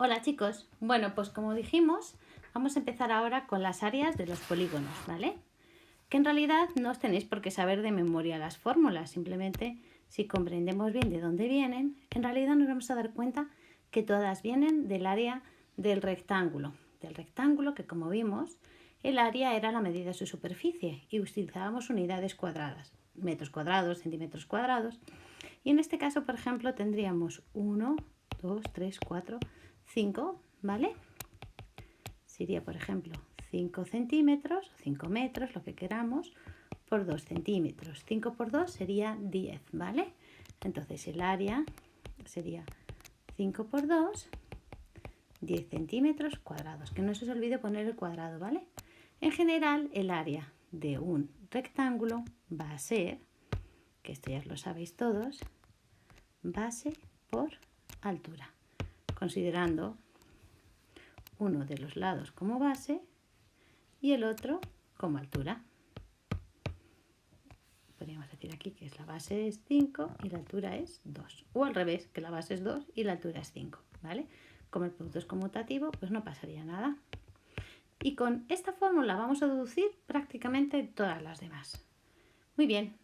Hola chicos, bueno pues como dijimos vamos a empezar ahora con las áreas de los polígonos, ¿vale? Que en realidad no os tenéis por qué saber de memoria las fórmulas, simplemente si comprendemos bien de dónde vienen, en realidad nos vamos a dar cuenta que todas vienen del área del rectángulo que como vimos el área era la medida de su superficie y utilizábamos unidades cuadradas, metros cuadrados, centímetros cuadrados, y en este caso por ejemplo tendríamos 1, 2, 3, 4, 5, ¿vale? Sería, por ejemplo, 5 centímetros, 5 metros, lo que queramos, por 2 centímetros. 5 por 2 sería 10, ¿vale? Entonces el área sería 5 por 2, 10 centímetros cuadrados. Que no se os olvide poner el cuadrado, ¿vale? En general, el área de un rectángulo va a ser, que esto ya lo sabéis todos, base por altura, considerando uno de los lados como base y el otro como altura. Podríamos decir aquí que la base es 5 y la altura es 2. O al revés, que la base es 2 y la altura es 5, ¿vale? Como el producto es conmutativo, pues no pasaría nada. Y con esta fórmula vamos a deducir prácticamente todas las demás. Muy bien.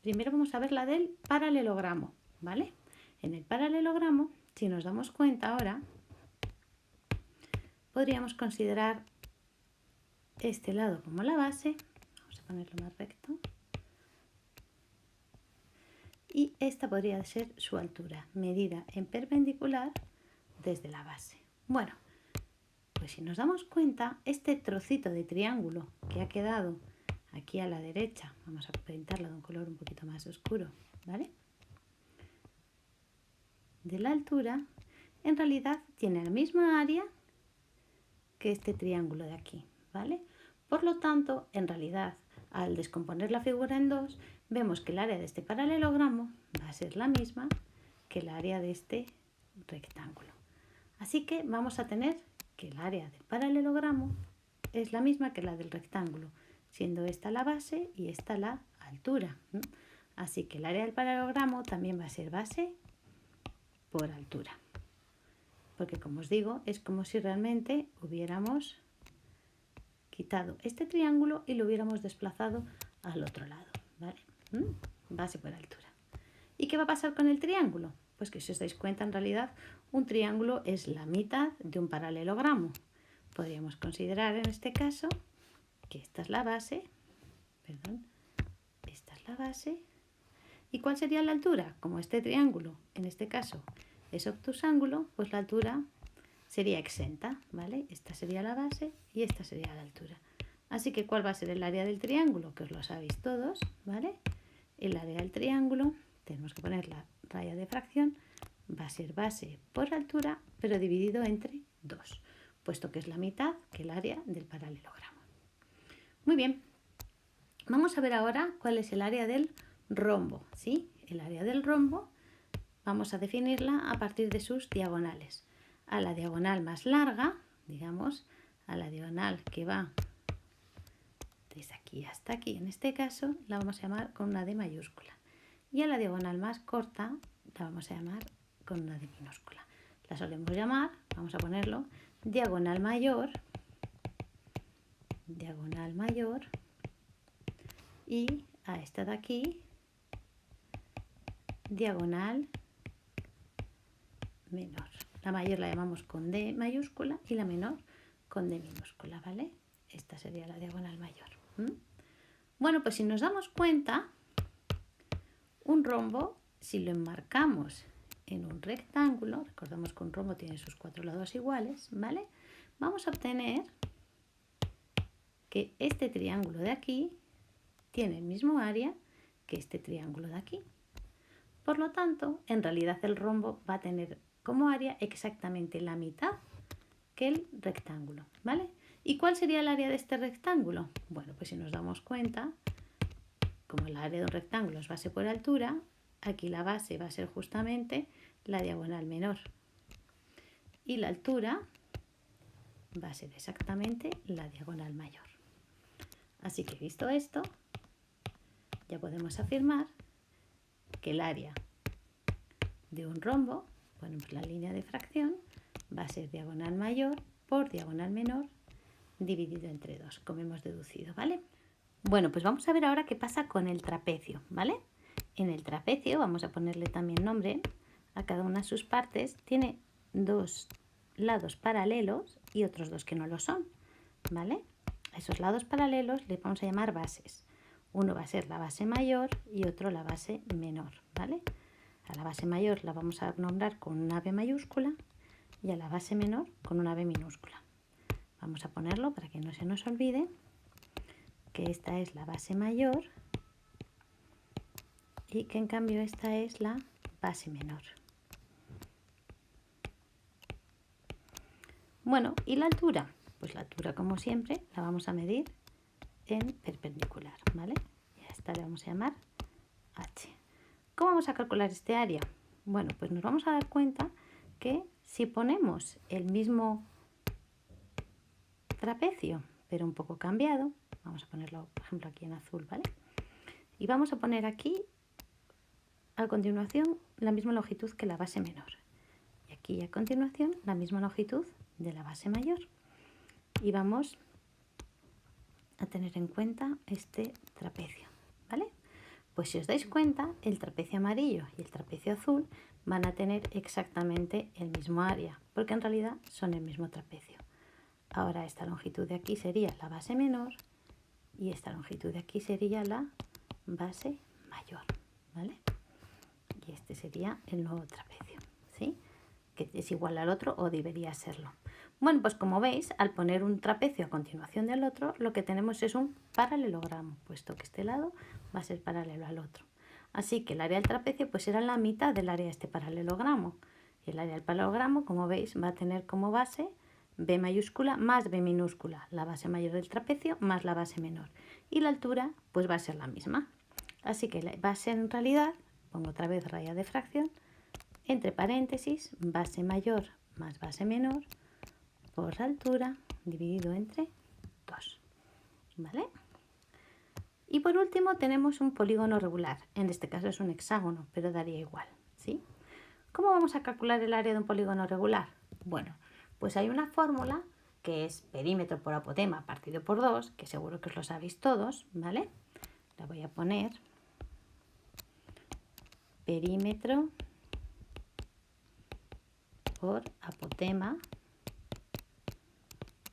Primero vamos a ver la del paralelogramo, ¿vale? En el paralelogramo, si nos damos cuenta ahora, podríamos considerar este lado como la base. Vamos a ponerlo más recto. Y esta podría ser su altura, medida en perpendicular desde la base. Bueno, pues si nos damos cuenta, este trocito de triángulo que ha quedado aquí a la derecha, vamos a pintarlo de un color un poquito más oscuro, ¿vale? De la altura, en realidad tiene la misma área que este triángulo de aquí, ¿vale? Por lo tanto, en realidad, al descomponer la figura en dos, vemos que el área de este paralelogramo va a ser la misma que el área de este rectángulo. Así que vamos a tener que el área del paralelogramo es la misma que la del rectángulo, siendo esta la base y esta la altura. Así que el área del paralelogramo también va a ser base por altura. Porque como os digo, es como si realmente hubiéramos quitado este triángulo y lo hubiéramos desplazado al otro lado, ¿vale? Base por altura. ¿Y qué va a pasar con el triángulo? Pues que si os dais cuenta, en realidad, un triángulo es la mitad de un paralelogramo. Podríamos considerar en este caso que esta es la base, esta es la base. ¿Y cuál sería la altura? Como este triángulo, en este caso, es obtusángulo, pues la altura sería exenta, ¿vale? Esta sería la base y esta sería la altura. Así que, ¿cuál va a ser el área del triángulo? Que os lo sabéis todos, ¿vale? El área del triángulo, tenemos que poner la raya de fracción, va a ser base por altura, pero dividido entre 2, puesto que es la mitad que el área del paralelogramo. Muy bien, vamos a ver ahora cuál es el área del rombo, ¿sí? El área del rombo vamos a definirla a partir de sus diagonales. A la diagonal más larga, digamos, a la diagonal que va desde aquí hasta aquí, en este caso, la vamos a llamar con una D mayúscula. Y a la diagonal más corta la vamos a llamar con una D minúscula. La solemos llamar, vamos a ponerlo, diagonal mayor, y a esta de aquí, diagonal menor. La mayor la llamamos con D mayúscula y la menor con D minúscula, ¿vale? Esta sería la diagonal mayor. Bueno, pues si nos damos cuenta, un rombo, si lo enmarcamos en un rectángulo, recordamos que un rombo tiene sus 4 lados iguales, ¿vale? Vamos a obtener que este triángulo de aquí tiene el mismo área que este triángulo de aquí. Por lo tanto, en realidad el rombo va a tener como área exactamente la mitad que el rectángulo, ¿vale? ¿Y cuál sería el área de este rectángulo? Bueno, pues si nos damos cuenta, como el área de un rectángulo es base por altura, aquí la base va a ser justamente la diagonal menor. Y la altura va a ser exactamente la diagonal mayor. Así que visto esto, ya podemos afirmar que el área de un rombo, ponemos la línea de fracción, va a ser diagonal mayor por diagonal menor dividido entre 2, como hemos deducido, ¿vale? Bueno, pues vamos a ver ahora qué pasa con el trapecio, ¿vale? En el trapecio, vamos a ponerle también nombre a cada una de sus partes, tiene dos lados paralelos y otros dos que no lo son, ¿vale? A esos lados paralelos les vamos a llamar bases. Uno va a ser la base mayor y otro la base menor, ¿vale? A la base mayor la vamos a nombrar con una B mayúscula y a la base menor con una B minúscula. Vamos a ponerlo para que no se nos olvide que esta es la base mayor y que en cambio esta es la base menor. Bueno, ¿y la altura? Pues la altura, como siempre, la vamos a medir en perpendicular, ¿vale? Y a esta le vamos a llamar H. ¿Cómo vamos a calcular este área? Bueno, pues nos vamos a dar cuenta que si ponemos el mismo trapecio, pero un poco cambiado, vamos a ponerlo, por ejemplo, aquí en azul, ¿vale? Y vamos a poner aquí, a continuación, la misma longitud que la base menor. Y aquí, a continuación, la misma longitud de la base mayor. Y vamos a tener en cuenta este trapecio, ¿vale? Pues si os dais cuenta, el trapecio amarillo y el trapecio azul van a tener exactamente el mismo área, porque en realidad son el mismo trapecio. Ahora esta longitud de aquí sería la base menor y esta longitud de aquí sería la base mayor, ¿vale? Y este sería el nuevo trapecio, ¿sí? Que es igual al otro o debería serlo. Bueno, pues como veis, al poner un trapecio a continuación del otro, lo que tenemos es un paralelogramo, puesto que este lado va a ser paralelo al otro. Así que el área del trapecio pues será la mitad del área de este paralelogramo. Y el área del paralelogramo, como veis, va a tener como base B mayúscula más B minúscula, la base mayor del trapecio más la base menor. Y la altura pues va a ser la misma. Así que va a ser en realidad, pongo otra vez raya de fracción, entre paréntesis, base mayor más base menor por altura dividido entre 2, ¿vale? Y por último tenemos un polígono regular, en este caso es un hexágono, pero daría igual, ¿sí? ¿Cómo vamos a calcular el área de un polígono regular? Bueno, pues hay una fórmula que es perímetro por apotema partido por 2, que seguro que os lo sabéis todos, ¿vale? La voy a poner. Perímetro por apotema,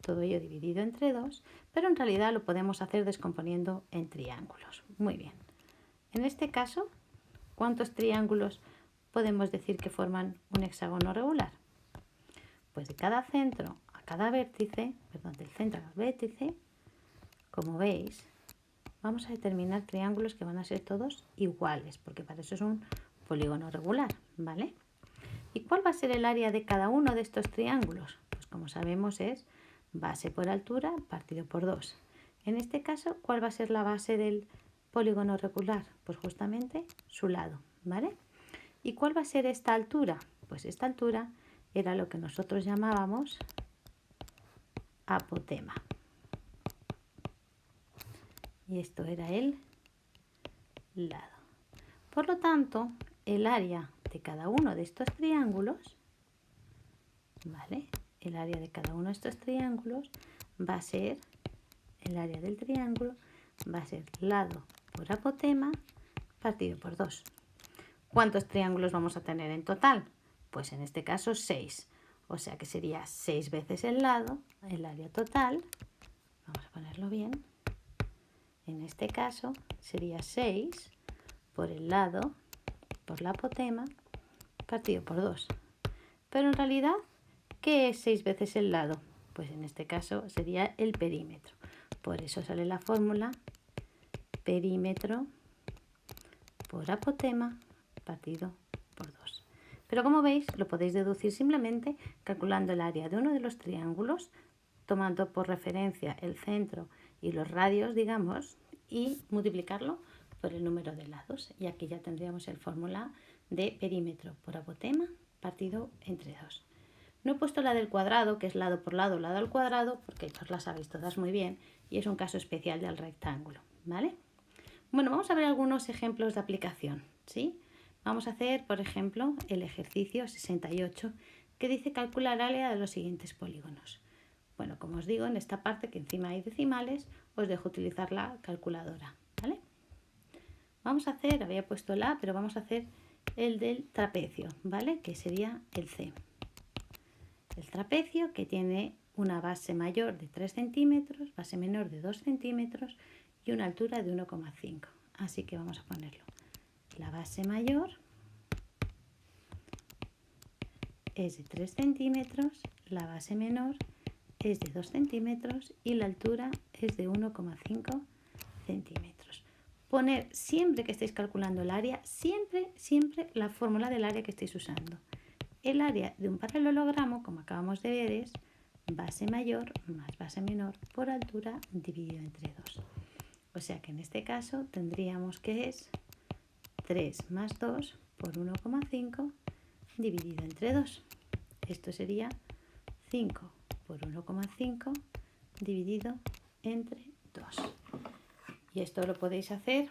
todo ello dividido entre 2, pero en realidad lo podemos hacer descomponiendo en triángulos. Muy bien. En este caso, ¿cuántos triángulos podemos decir que forman un hexágono regular? Pues de cada centro a cada vértice, perdón, del centro al vértice, como veis, vamos a determinar triángulos que van a ser todos iguales, porque para eso es un polígono regular, ¿vale? ¿Y cuál va a ser el área de cada uno de estos triángulos? Pues como sabemos es base por altura partido por 2. En este caso, ¿cuál va a ser la base del polígono regular? Pues justamente su lado, ¿vale? ¿Y cuál va a ser esta altura? Pues esta altura era lo que nosotros llamábamos apotema. Y esto era el lado. Por lo tanto, el área de cada uno de estos triángulos, ¿vale? El área de cada uno de estos triángulos va a ser, el área del triángulo va a ser lado por apotema partido por 2. ¿Cuántos triángulos vamos a tener en total? Pues en este caso 6. O sea que sería 6 veces el lado, el área total. Vamos a ponerlo bien. En este caso sería 6 por el lado, por la apotema, partido por 2. Pero en realidad, ¿qué es 6 veces el lado? Pues en este caso sería el perímetro. Por eso sale la fórmula perímetro por apotema partido por 2. Pero como veis, lo podéis deducir simplemente calculando el área de uno de los triángulos, tomando por referencia el centro y los radios, digamos, y multiplicarlo por el número de lados. Y aquí ya tendríamos el fórmula de perímetro por apotema partido entre 2. No he puesto la del cuadrado, que es lado por lado, lado al cuadrado, porque os la sabéis todas muy bien y es un caso especial del rectángulo, ¿vale? Bueno, vamos a ver algunos ejemplos de aplicación, ¿sí? Vamos a hacer, por ejemplo, el ejercicio 68 que dice calcular área de los siguientes polígonos. Bueno, como os digo, en esta parte que encima hay decimales, os dejo utilizar la calculadora, ¿vale? Vamos a hacer, había puesto la, pero vamos a hacer el del trapecio, ¿vale? Que sería el C. El trapecio que tiene una base mayor de 3 centímetros, base menor de 2 centímetros y una altura de 1,5. Así que vamos a ponerlo. La base mayor es de 3 centímetros, la base menor es de 2 centímetros y la altura es de 1,5 centímetros. Poner siempre que estéis calculando el área, siempre la fórmula del área que estéis usando. El área de un paralelogramo, como acabamos de ver, es base mayor más base menor por altura dividido entre 2. O sea que en este caso tendríamos que es 3 más 2 por 1,5 dividido entre 2. Esto sería 5 por 1,5 dividido entre 2. Y esto lo podéis hacer,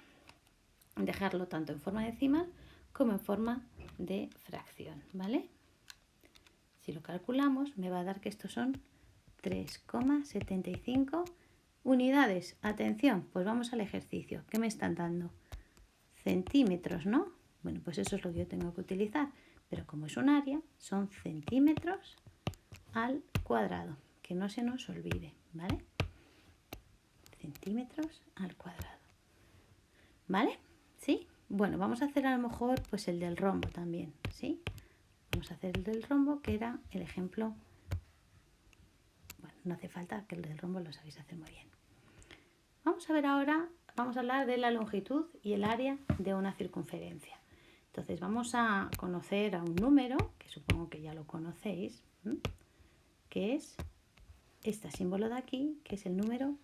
dejarlo tanto en forma decimal como en forma de fracción, ¿vale? Si lo calculamos, me va a dar que estos son 3,75 unidades. Atención, pues vamos al ejercicio. ¿Qué me están dando? Centímetros, ¿no? Bueno, pues eso es lo que yo tengo que utilizar. Pero como es un área, son centímetros al cuadrado. Que no se nos olvide, ¿vale? Centímetros al cuadrado. ¿Vale? ¿Sí? Bueno, vamos a hacer a lo mejor pues el del rombo también, ¿sí? Vamos a hacer el del rombo, que era el ejemplo. Bueno, no hace falta, que el del rombo lo sabéis hacer muy bien. Vamos a ver ahora, vamos a hablar de la longitud y el área de una circunferencia. Entonces vamos a conocer a un número, que supongo que ya lo conocéis, que es este símbolo de aquí, que es el número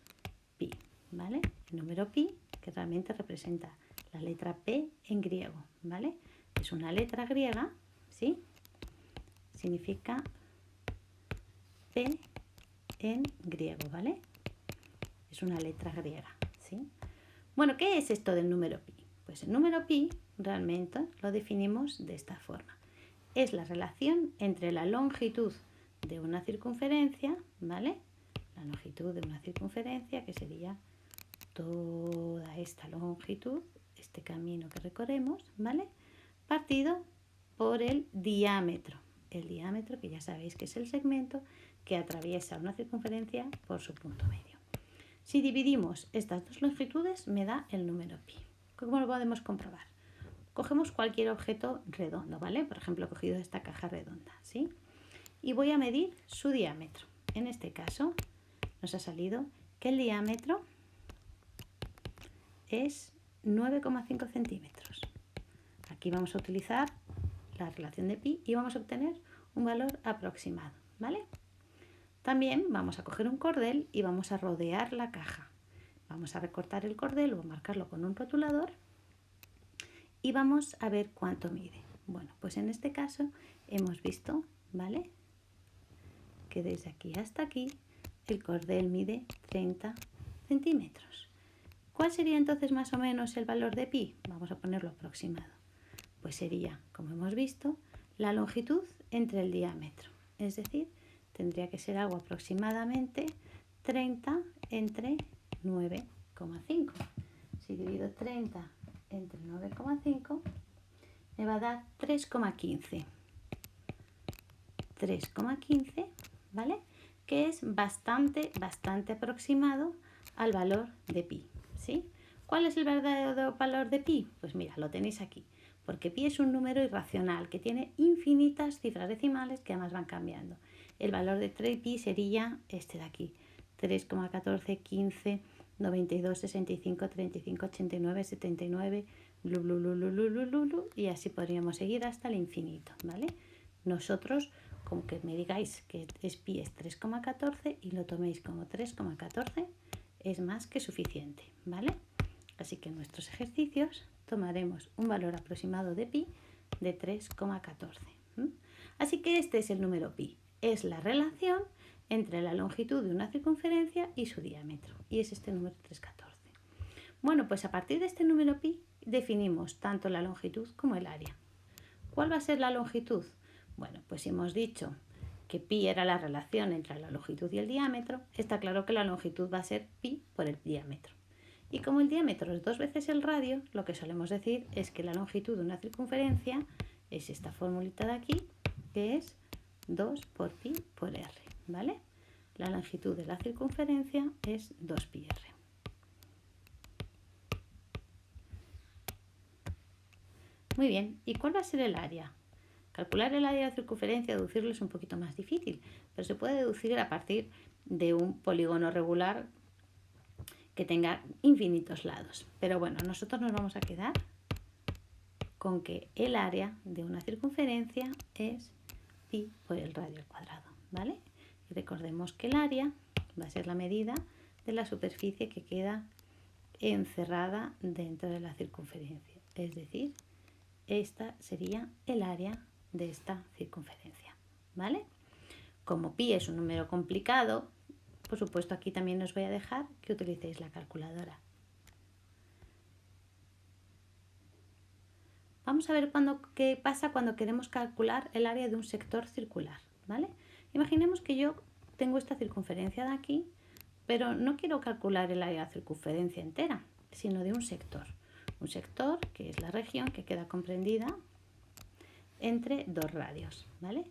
pi, ¿vale? El número pi, que realmente representa la letra P en griego, ¿vale? Es una letra griega, ¿sí? Significa P en griego, ¿vale? Es una letra griega, ¿sí? Bueno, ¿qué es esto del número pi? Pues el número pi realmente lo definimos de esta forma. Es la relación entre la longitud de una circunferencia, ¿vale? La longitud de una circunferencia, que sería toda esta longitud, este camino que recorremos, ¿vale? Partido por el diámetro. El diámetro, que ya sabéis que es el segmento que atraviesa una circunferencia por su punto medio. Si dividimos estas dos longitudes, me da el número pi. ¿Cómo lo podemos comprobar? Cogemos cualquier objeto redondo, ¿vale? Por ejemplo, he cogido esta caja redonda, ¿sí? Y voy a medir su diámetro. En este caso, nos ha salido que el diámetro es 9,5 centímetros. Aquí vamos a utilizar la relación de pi y vamos a obtener un valor aproximado, ¿vale? También vamos a coger un cordel y vamos a rodear la caja. Vamos a recortar el cordel o marcarlo con un rotulador y vamos a ver cuánto mide. Bueno, pues en este caso hemos visto, ¿vale? Que desde aquí hasta aquí el cordel mide 30 centímetros. ¿Cuál sería entonces más o menos el valor de pi? Vamos a ponerlo aproximado. Pues sería, como hemos visto, la longitud entre el diámetro. Es decir, tendría que ser algo aproximadamente 30 entre 9,5. Si divido 30 entre 9,5, me va a dar 3,15. 3,15, ¿vale? Que es bastante aproximado al valor de pi, ¿sí? ¿Cuál es el verdadero valor de pi? Pues mira, lo tenéis aquí. Porque pi es un número irracional que tiene infinitas cifras decimales que además van cambiando. El valor de pi sería este de aquí, 3,14, 15, 92, 65, 35, 89, 79, blu, blu, blu, blu, blu, blu, blu, y así podríamos seguir hasta el infinito, ¿vale? Nosotros, con que me digáis que pi es 3,14 y lo toméis como 3,14, es más que suficiente, ¿vale? Así que en nuestros ejercicios tomaremos un valor aproximado de pi de 3,14. Así que este es el número pi. Es la relación entre la longitud de una circunferencia y su diámetro. Y es este número 3,14. Bueno, pues a partir de este número pi definimos tanto la longitud como el área. ¿Cuál va a ser la longitud? Bueno, pues si hemos dicho que pi era la relación entre la longitud y el diámetro, está claro que la longitud va a ser pi por el diámetro. Y como el diámetro es 2 veces el radio, lo que solemos decir es que la longitud de una circunferencia es esta formulita de aquí, que es 2 por pi por r, ¿vale? La longitud de la circunferencia es 2pi r. Muy bien, ¿y cuál va a ser el área? Calcular el área de la circunferencia, deducirlo es un poquito más difícil, pero se puede deducir a partir de un polígono regular que tenga infinitos lados. Pero bueno, nosotros nos vamos a quedar con que el área de una circunferencia es pi por el radio al cuadrado, ¿vale? Y recordemos que el área va a ser la medida de la superficie que queda encerrada dentro de la circunferencia. Es decir, esta sería el área de esta circunferencia, ¿vale? Como pi es un número complicado, por supuesto aquí también os voy a dejar que utilicéis la calculadora. Vamos a ver qué pasa cuando queremos calcular el área de un sector circular, ¿vale? Imaginemos que yo tengo esta circunferencia de aquí, pero no quiero calcular el área de la circunferencia entera, sino de un sector. Un sector que es la región que queda comprendida entre 2 radios, ¿vale?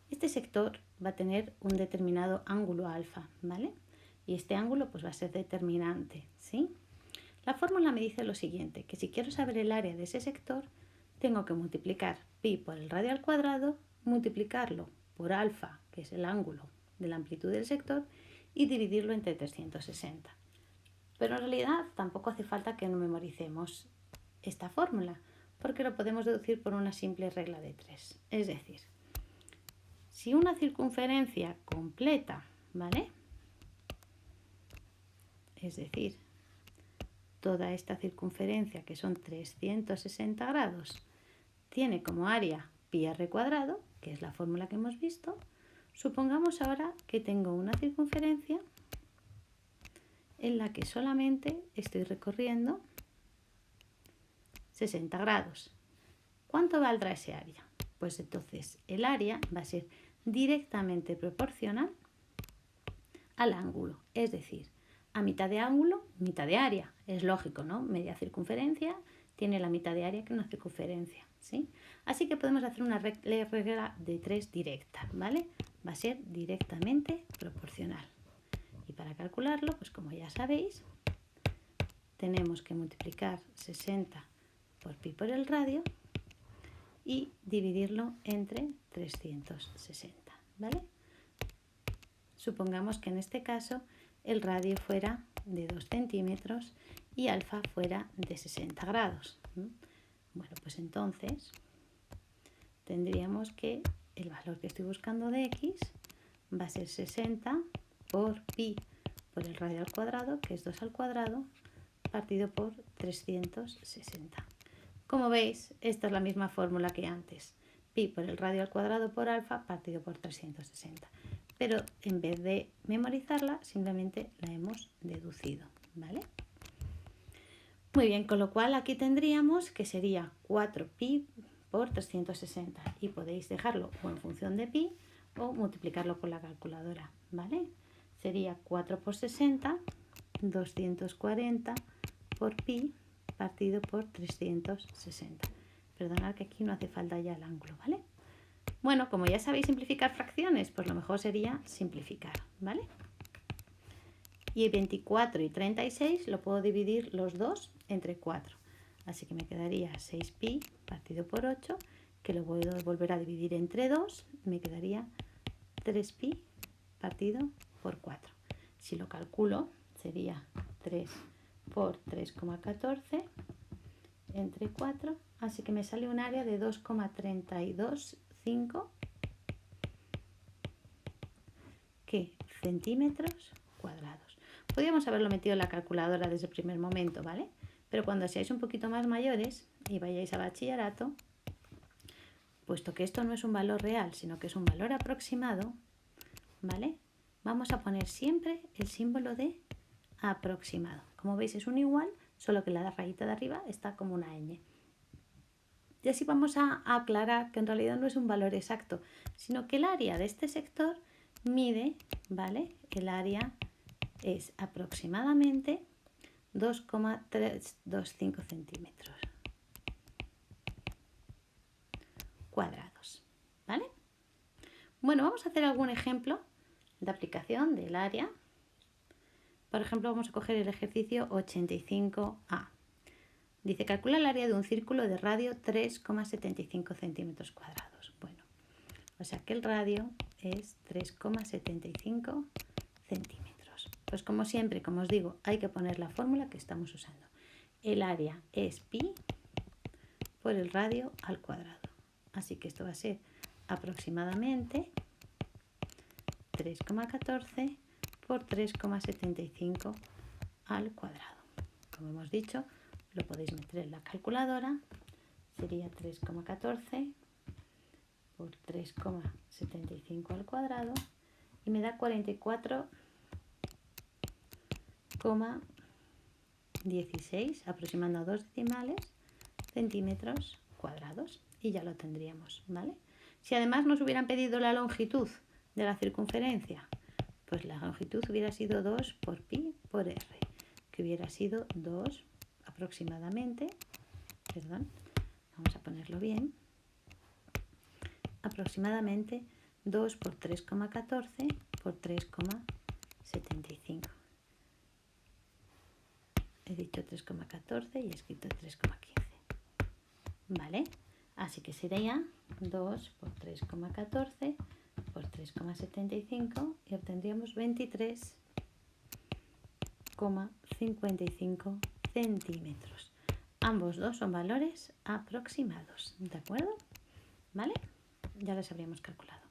Este sector va a tener un determinado ángulo alfa, ¿vale? Y este ángulo pues va a ser determinante, ¿sí? La fórmula me dice lo siguiente, que si quiero saber el área de ese sector, tengo que multiplicar pi por el radio al cuadrado, multiplicarlo por alfa, que es el ángulo de la amplitud del sector, y dividirlo entre 360. Pero en realidad tampoco hace falta que memoricemos esta fórmula, porque lo podemos deducir por una simple regla de 3. Es decir, si una circunferencia completa, ¿vale? Es decir, toda esta circunferencia, que son 360 grados, tiene como área pi r cuadrado, que es la fórmula que hemos visto. Supongamos ahora que tengo una circunferencia en la que solamente estoy recorriendo 60 grados. ¿Cuánto valdrá ese área? Pues entonces el área va a ser directamente proporcional al ángulo, es decir, a mitad de ángulo, mitad de área. Es lógico, ¿no? Media circunferencia tiene la mitad de área que una circunferencia, ¿sí? Así que podemos hacer una regla de 3 directa, ¿vale? Va a ser directamente proporcional. Y para calcularlo, pues como ya sabéis, tenemos que multiplicar 60 por pi por el radio y dividirlo entre 360, ¿vale? Supongamos que en este caso el radio fuera de 2 centímetros y alfa fuera de 60 grados. Bueno, pues entonces tendríamos que el valor que estoy buscando de x va a ser 60 por pi por el radio al cuadrado, que es 2 al cuadrado, partido por 360. Como veis, esta es la misma fórmula que antes. Pi por el radio al cuadrado por alfa partido por 360. Pero en vez de memorizarla, simplemente la hemos deducido, ¿vale? Muy bien, con lo cual aquí tendríamos que sería 4pi por 360 y podéis dejarlo o en función de pi o multiplicarlo con la calculadora, ¿vale? Sería 4 por 60, 240 por pi partido por 360. Perdonad que aquí no hace falta ya el ángulo, ¿vale? Bueno, como ya sabéis simplificar fracciones, pues lo mejor sería simplificar, ¿vale? Y 24 y 36 lo puedo dividir los dos entre 4. Así que me quedaría 6pi partido por 8, que lo puedo volver a dividir entre 2, me quedaría 3pi partido por 4. Si lo calculo, sería 3 por 3,14 entre 4, así que me sale un área de 2,325 centímetros cuadrados. Podríamos haberlo metido en la calculadora desde el primer momento, ¿vale? Pero cuando seáis un poquito más mayores y vayáis a bachillerato, puesto que esto no es un valor real, sino que es un valor aproximado, ¿vale? Vamos a poner siempre el símbolo de aproximado. Como veis es un igual, solo que la rayita de arriba está como una ñ. Y así vamos a aclarar que en realidad no es un valor exacto, sino que el área de este sector mide, ¿vale? El área es aproximadamente 2,325 centímetros cuadrados, ¿vale? Bueno, vamos a hacer algún ejemplo de aplicación del área. Por ejemplo, vamos a coger el ejercicio 85A. Dice, calcula el área de un círculo de radio 3,75 centímetros cuadrados. Bueno, o sea que el radio es 3,75 centímetros. Pues como siempre, como os digo, hay que poner la fórmula que estamos usando. El área es pi por el radio al cuadrado. Así que esto va a ser aproximadamente 3,14 por 3,75 al cuadrado. Como hemos dicho, lo podéis meter en la calculadora. Sería 3,14 por 3,75 al cuadrado y me da 44,16, aproximando a 2 decimales, centímetros cuadrados. Y ya lo tendríamos, ¿vale? Si además nos hubieran pedido la longitud de la circunferencia, pues la longitud hubiera sido 2 por pi por r, que hubiera sido 2 aproximadamente, vamos a ponerlo bien, aproximadamente 2 por 3,14 por 3,75. He dicho 3,14 y he escrito 3,15. ¿Vale? Así que sería 2 por 3,14 por 3,75 y obtendríamos 23,55 centímetros. Ambos dos son valores aproximados, ¿de acuerdo? ¿Vale? Ya los habríamos calculado.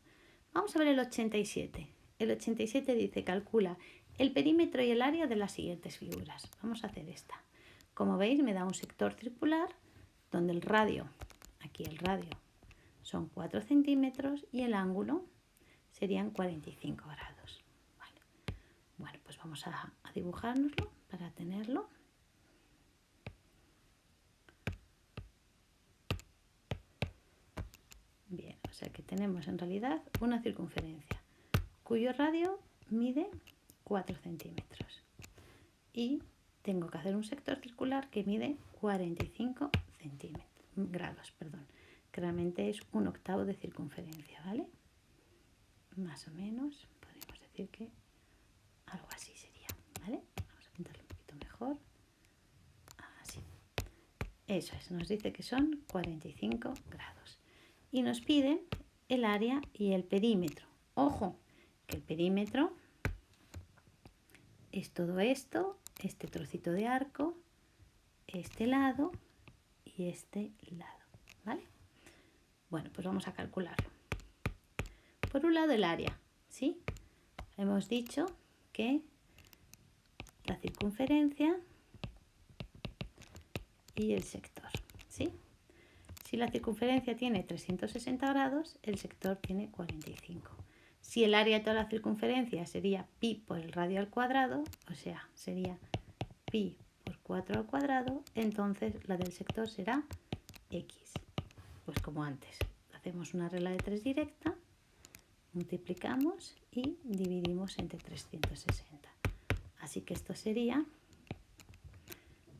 Vamos a ver el 87. El 87 dice, calcula el perímetro y el área de las siguientes figuras. Vamos a hacer esta. Como veis, me da un sector circular donde el radio, aquí el radio, son 4 centímetros y el ángulo serían 45 grados. Vale. Bueno, pues vamos a dibujárnoslo para tenerlo. Bien, o sea que tenemos en realidad una circunferencia cuyo radio mide 4 centímetros y tengo que hacer un sector circular que mide 45 grados, que realmente es 1/8 de circunferencia, ¿vale? Más o menos, podríamos decir que algo así sería, ¿vale? Vamos a pintarlo un poquito mejor. Así. Eso es, nos dice que son 45 grados. Y nos piden el área y el perímetro. Ojo, que el perímetro es todo esto, este trocito de arco, este lado y este lado, ¿vale? Bueno, pues vamos a calcularlo. Por un lado el área, ¿sí? Hemos dicho que la circunferencia y el sector, ¿sí? Si la circunferencia tiene 360 grados, el sector tiene 45. Si el área de toda la circunferencia sería pi por el radio al cuadrado, o sea, sería pi por 4 al cuadrado, entonces la del sector será x. Pues como antes, hacemos una regla de 3 directa, multiplicamos y dividimos entre 360. Así que esto sería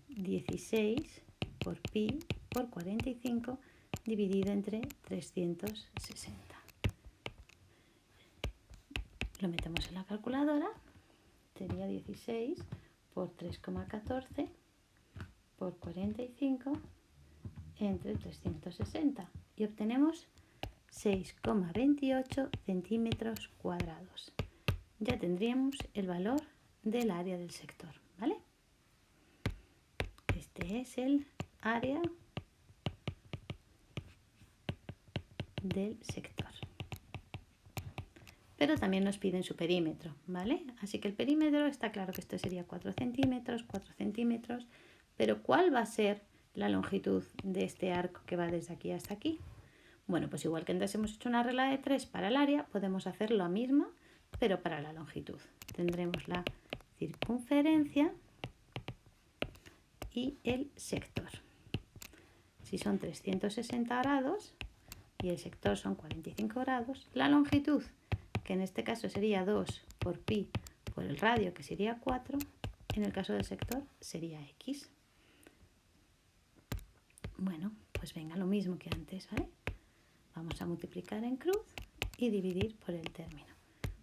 16 por pi por 45 dividido entre 360. Lo metemos en la calculadora, sería 16 por 3,14 por 45 entre 360 y obtenemos 6,28 centímetros cuadrados. Ya tendríamos el valor del área del sector, ¿vale? Este es el área del sector. Pero también nos piden su perímetro, ¿vale? Así que el perímetro está claro que esto sería 4 centímetros, pero ¿cuál va a ser la longitud de este arco que va desde aquí hasta aquí? Bueno, pues igual que antes hemos hecho una regla de 3 para el área, podemos hacer la misma, pero para la longitud. Tendremos la circunferencia y el sector. si son 360 grados y el sector son 45 grados, la longitud, que en este caso sería 2 por pi por el radio, que sería 4, en el caso del sector sería x. Bueno, pues venga, lo mismo que antes, ¿vale? Vamos a multiplicar en cruz y dividir por el término,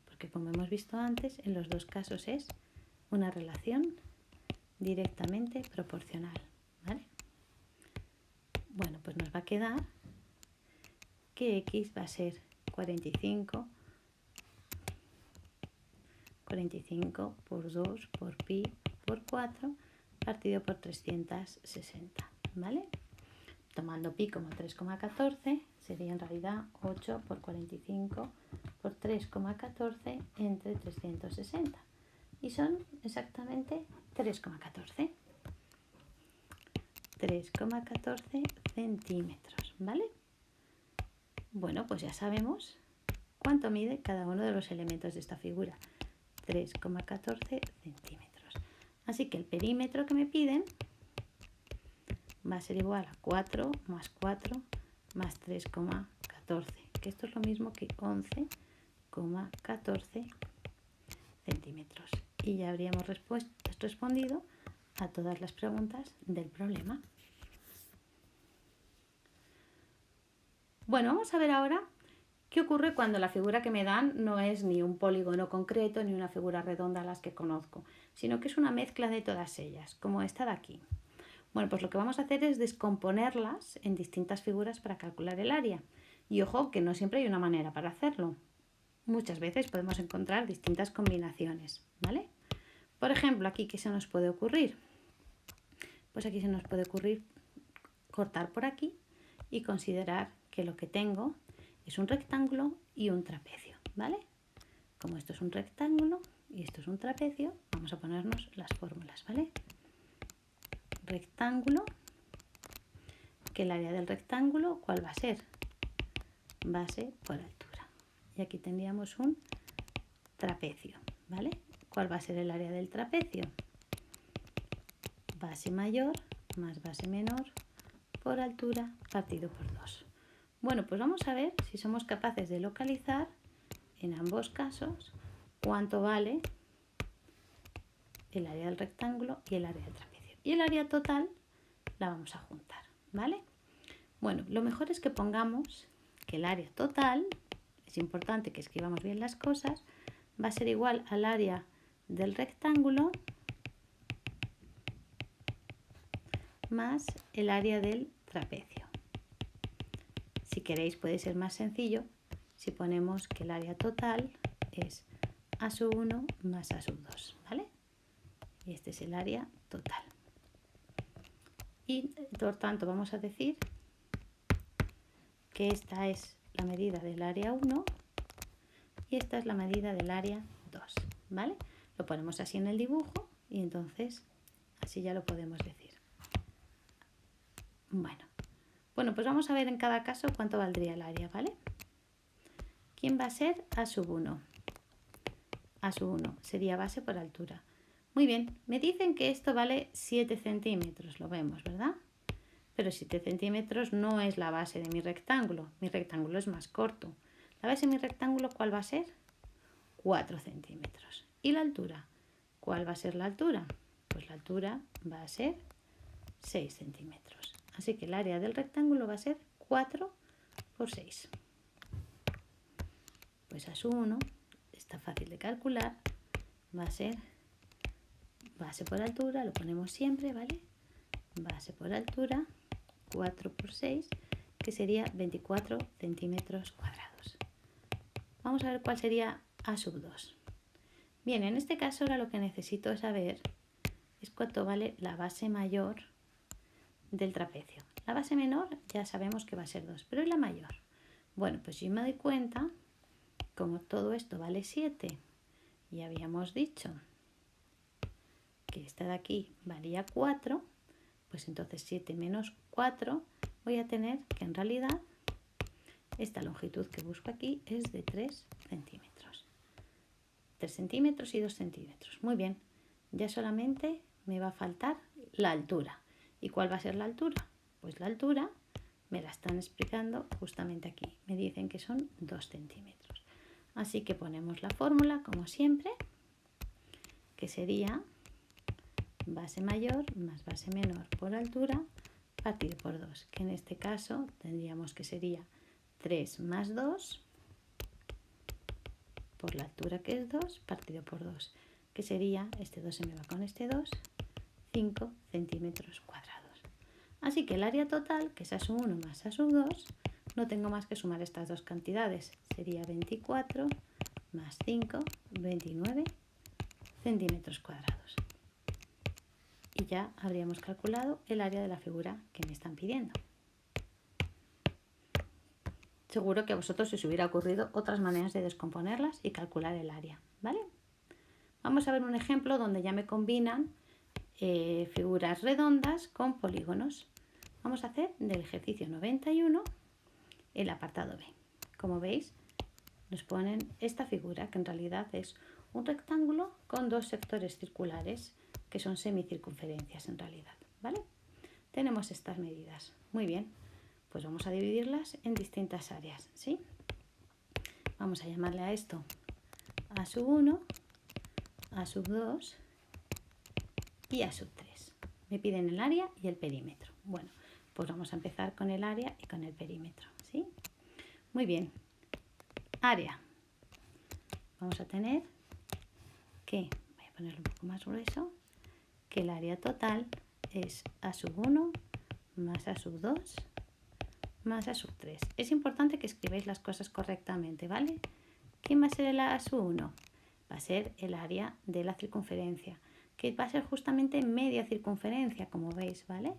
porque como hemos visto antes, en los dos casos es una relación directamente proporcional, ¿vale? Bueno, pues nos va a quedar que x va a ser 45 por 2 por pi por 4 partido por 360, ¿vale? Tomando pi como 3,14 sería en realidad 8 por 45 por 3,14 entre 360 y son exactamente 3,14 centímetros, ¿vale? Bueno, pues ya sabemos cuánto mide cada uno de los elementos de esta figura, 3,14 centímetros. Así que el perímetro que me piden va a ser igual a 4 más 4 más 3,14, que esto es lo mismo que 11,14 centímetros. Y ya habríamos respondido a todas las preguntas del problema. Bueno, vamos a ver ahora qué ocurre cuando la figura que me dan no es ni un polígono concreto ni una figura redonda a las que conozco, sino que es una mezcla de todas ellas, como esta de aquí. Bueno, pues lo que vamos a hacer es descomponerlas en distintas figuras para calcular el área. Y ojo, que no siempre hay una manera para hacerlo. Muchas veces podemos encontrar distintas combinaciones, ¿vale? Por ejemplo, aquí, ¿qué se nos puede ocurrir? Pues aquí se nos puede ocurrir cortar por aquí y considerar que lo que tengo es un rectángulo y un trapecio, ¿vale? Como esto es un rectángulo y esto es un trapecio, vamos a ponernos las fórmulas, ¿vale? Rectángulo, que el área del rectángulo, ¿cuál va a ser? Base por altura. Y aquí tendríamos un trapecio, ¿vale? ¿Cuál va a ser el área del trapecio? Base mayor más base menor por altura partido por 2. Bueno, pues vamos a ver si somos capaces de localizar en ambos casos cuánto vale el área del rectángulo y el área del trapecio. Y el área total la vamos a juntar, ¿vale? Bueno, lo mejor es que pongamos que el área total, es importante que escribamos bien las cosas, va a ser igual al área del rectángulo más el área del trapecio. Si queréis puede ser más sencillo si ponemos que el área total es a sub 1 más a sub 2, ¿vale? Y este es el área total. Y por tanto vamos a decir que esta es la medida del área 1 y esta es la medida del área 2, ¿vale? Lo ponemos así en el dibujo y entonces así ya lo podemos decir. Bueno, pues vamos a ver en cada caso cuánto valdría el área, ¿vale? ¿Quién va a ser a sub 1? A sub 1 sería base por altura. Muy bien, me dicen que esto vale 7 centímetros, lo vemos, ¿verdad? Pero 7 centímetros no es la base de mi rectángulo es más corto. La base de mi rectángulo, ¿cuál va a ser? 4 centímetros. ¿Y la altura? ¿Cuál va a ser la altura? Pues la altura va a ser 6 centímetros. Así que el área del rectángulo va a ser 4 por 6. Pues a sub 1, está fácil de calcular, va a ser base por altura, lo ponemos siempre, ¿vale? Base por altura, 4 por 6, que sería 24 centímetros cuadrados. Vamos a ver cuál sería a sub 2. Bien, en este caso ahora lo que necesito saber es cuánto vale la base mayor del trapecio. La base menor ya sabemos que va a ser 2, pero ¿y la mayor? Bueno, pues yo me doy cuenta, como todo esto vale 7, y habíamos dicho que esta de aquí valía 4, pues entonces 7 menos 4 voy a tener que en realidad esta longitud que busco aquí es de 3 centímetros. 3 centímetros y 2 centímetros. Muy bien, ya solamente me va a faltar la altura. ¿Y cuál va a ser la altura? Pues la altura me la están explicando justamente aquí. Me dicen que son 2 centímetros. Así que ponemos la fórmula, como siempre, que sería base mayor más base menor por altura partido por 2, que en este caso tendríamos que sería 3 más 2 por la altura, que es 2, partido por 2, que sería, este 2 se me va con este 2, 5 centímetros cuadrados. Así que el área total, que es A sub 1 más A sub 2, no tengo más que sumar estas dos cantidades. Sería 24 más 5, 29 centímetros cuadrados. Y ya habríamos calculado el área de la figura que me están pidiendo. Seguro que a vosotros se os hubiera ocurrido otras maneras de descomponerlas y calcular el área, ¿vale? Vamos a ver un ejemplo donde ya me combinan figuras redondas con polígonos. Vamos a hacer del ejercicio 91 el apartado B. Como veis, nos ponen esta figura, que en realidad es un rectángulo con dos sectores circulares, que son semicircunferencias en realidad, ¿vale? Tenemos estas medidas. Muy bien, pues vamos a dividirlas en distintas áreas, ¿sí? Vamos a llamarle a esto A sub 1, A sub 2 y A sub 3. Me piden el área y el perímetro. Bueno, pues vamos a empezar con el área y con el perímetro, ¿sí? Muy bien. Área. Vamos a tener que, voy a ponerlo un poco más grueso, que el área total es A sub 1 más A sub 2 más A sub 3. Es importante que escribáis las cosas correctamente, ¿vale? ¿Quién va a ser el A sub 1? Va a ser el área de la circunferencia, que va a ser justamente media circunferencia, como veis, ¿vale?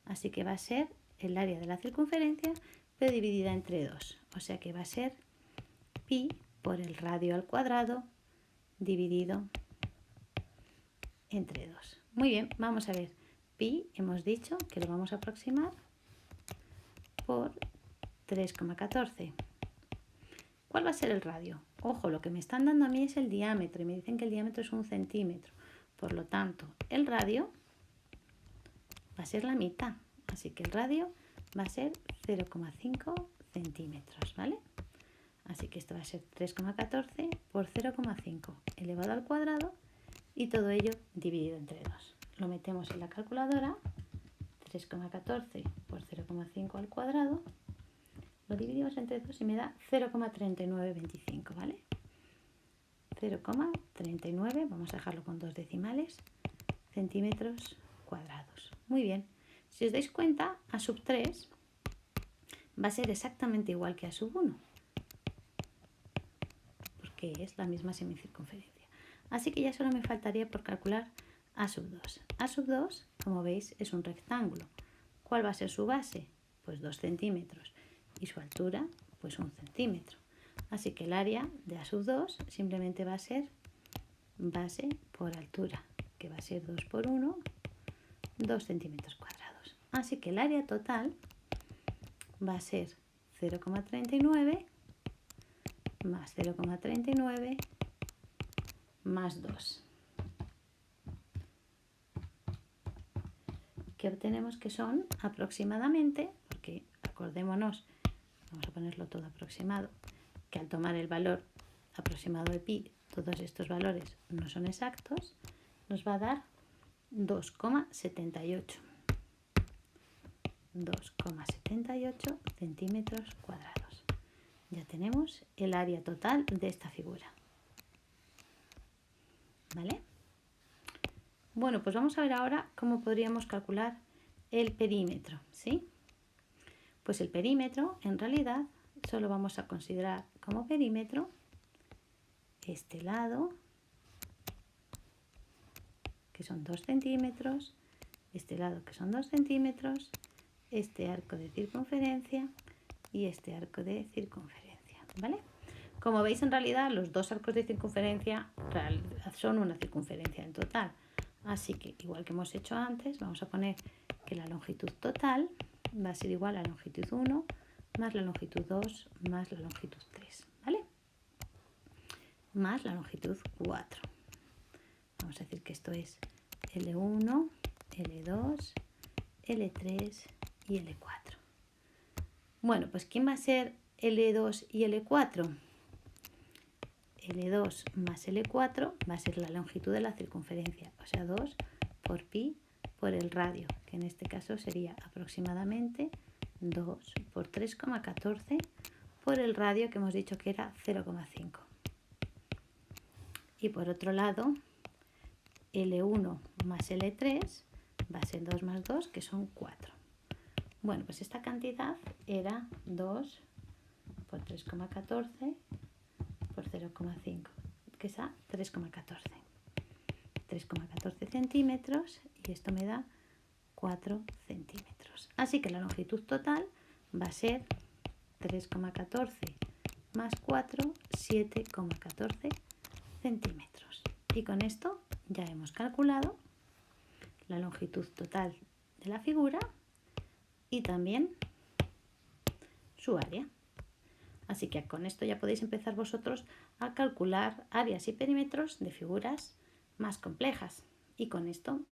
Así que va a ser el área de la circunferencia, pero dividida entre 2. O sea que va a ser pi por el radio al cuadrado dividido entre 2. Muy bien, vamos a ver. Pi, hemos dicho que lo vamos a aproximar por 3,14. ¿Cuál va a ser el radio? Ojo, lo que me están dando a mí es el diámetro y me dicen que el diámetro es 1 centímetro. Por lo tanto, el radio va a ser la mitad. Así que el radio va a ser 0,5 centímetros, ¿vale? Así que esto va a ser 3,14 por 0,5 elevado al cuadrado y todo ello dividido entre 2. Lo metemos en la calculadora, 3,14 por 0,5 al cuadrado, lo dividimos entre 2 y me da 0,3925, ¿vale? 0,39, vamos a dejarlo con 2 decimales, centímetros cuadrados. Muy bien, si os dais cuenta, A sub 3 va a ser exactamente igual que A sub 1, porque es la misma semicircunferencia. Así que ya solo me faltaría por calcular A sub 2. A sub 2, como veis, es un rectángulo. ¿Cuál va a ser su base? Pues 2 centímetros. Y su altura, pues 1 centímetro. Así que el área de A sub 2 simplemente va a ser base por altura, que va a ser 2 por 1, 2 centímetros cuadrados. Así que el área total va a ser 0,39 más 0,39 más 2. Que obtenemos que son aproximadamente, porque acordémonos, vamos a ponerlo todo aproximado, que al tomar el valor aproximado de pi, todos estos valores no son exactos, nos va a dar 2,78. 2,78 centímetros cuadrados. Ya tenemos el área total de esta figura. ¿Vale? Bueno, pues vamos a ver ahora cómo podríamos calcular el perímetro, ¿sí? Pues el perímetro, en realidad, solo vamos a considerar como perímetro este lado, que son 2 centímetros, este lado, que son 2 centímetros, este arco de circunferencia y este arco de circunferencia, ¿vale? Como veis, en realidad, los dos arcos de circunferencia son una circunferencia en total. Así que, igual que hemos hecho antes, vamos a poner que la longitud total va a ser igual a la longitud 1 más la longitud 2 más la longitud 3, ¿vale? Más la longitud 4. Vamos a decir que esto es L1, L2, L3 y L4. Bueno, pues ¿quién va a ser L2 y L4? L2 más L4 va a ser la longitud de la circunferencia, o sea 2 por pi por el radio, que en este caso sería aproximadamente 2 por 3,14 por el radio que hemos dicho que era 0,5. Y por otro lado, L1 más L3 va a ser 2 más 2, que son 4. Bueno, pues esta cantidad era 2 por 3,14 por 0,5, que es a 3,14. 3,14 centímetros y esto me da 4 centímetros. Así que la longitud total va a ser 3,14 más 4, 7,14 centímetros. Y con esto ya hemos calculado la longitud total de la figura y también su área. Así que con esto ya podéis empezar vosotros a calcular áreas y perímetros de figuras más complejas. Y con esto